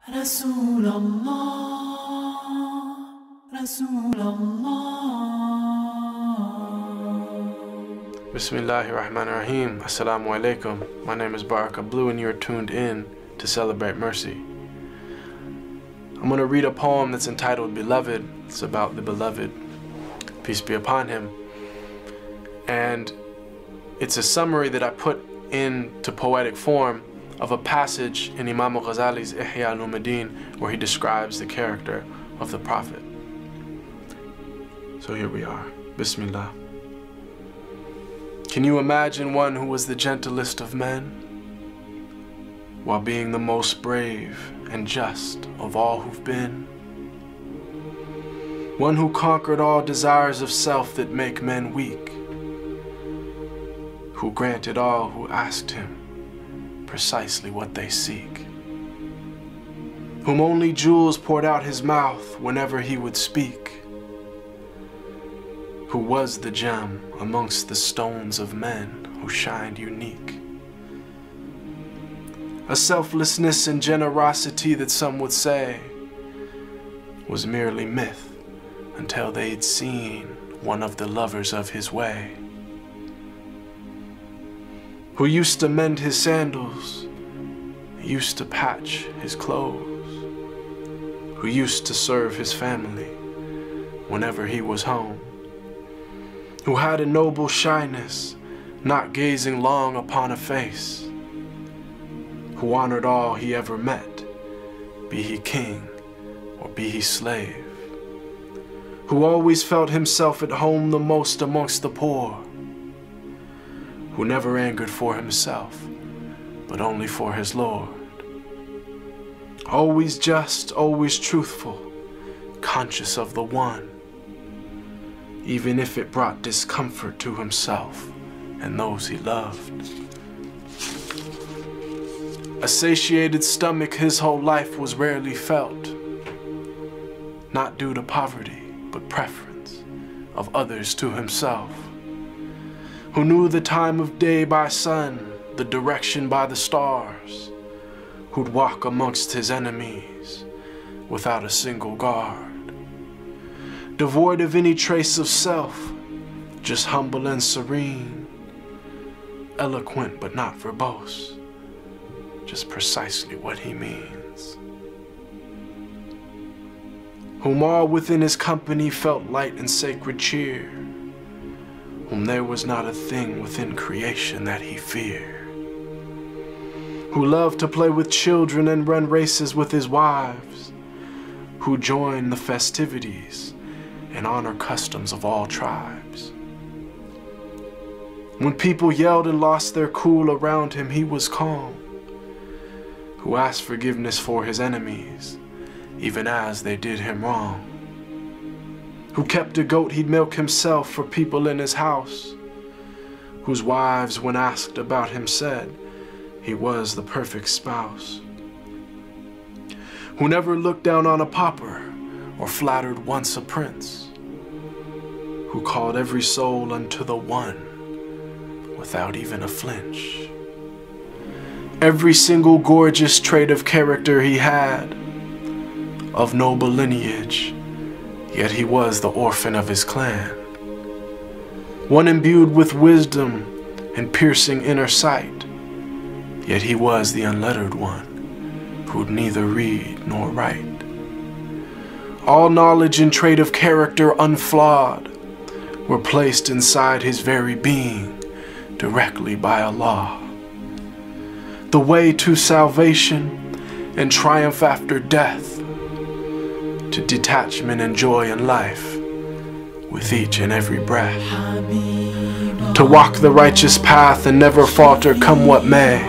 رسول الله رسول الله. Bismillahirrahmanirrahim. Assalamu alaikum. My name is Barakah Blue and you're tuned in to Celebrate Mercy. I'm going to read a poem that's entitled Beloved. It's about the beloved, peace be upon him. And it's a summary that I put into poetic form of a passage in Imam Ghazali's Ihya Id-deen where he describes the character of the Prophet. So here we are. Bismillah. Can you imagine one who was the gentlest of men, while being the most brave and just of all who've been? One who conquered all desires of self that make men weak, who granted all who asked him precisely what they seek, whom only jewels poured out his mouth whenever he would speak, who was the gem amongst the stones of men who shined unique. A selflessness and generosity that some would say was merely myth until they'd seen one of the lovers of his way, who used to mend his sandals, used to patch his clothes, who used to serve his family whenever he was home, who had a noble shyness, not gazing long upon a face, who honored all he ever met, be he king or be he slave, who always felt himself at home the most amongst the poor, who never angered for himself, but only for his Lord. Always just, always truthful, conscious of the one, even if it brought discomfort to himself and those he loved. A satiated stomach his whole life was rarely felt, not due to poverty, but preference of others to himself, who knew the time of day by sun, the direction by the stars, who'd walk amongst his enemies without a single guard, devoid of any trace of self, just humble and serene, eloquent but not verbose, just precisely what he means, whom all within his company felt light and sacred cheer, whom there was not a thing within creation that he feared, who loved to play with children and run races with his wives, who joined the festivities and honor customs of all tribes. When people yelled and lost their cool around him, he was calm, who asked forgiveness for his enemies, even as they did him wrong, who kept a goat he'd milk himself for people in his house, whose wives, when asked about him, said he was the perfect spouse, who never looked down on a pauper or flattered once a prince, who called every soul unto the one without even a flinch. Every single gorgeous trait of character he had, of noble lineage, yet he was the orphan of his clan, one imbued with wisdom and piercing inner sight, yet he was the unlettered one who'd neither read nor write. All knowledge and trait of character unflawed were placed inside his very being directly by Allah. The way to salvation and triumph after death, to detachment and joy in life with each and every breath, to walk the righteous path and never falter come what may.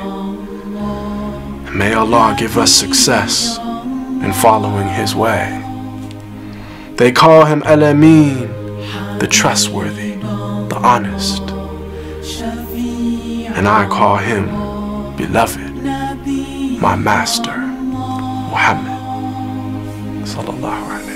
And may Allah give us success in following his way. They call him Al-Amin, the trustworthy, the honest, and I call him beloved, my master, Muhammad sallallahu alaihi wasallam.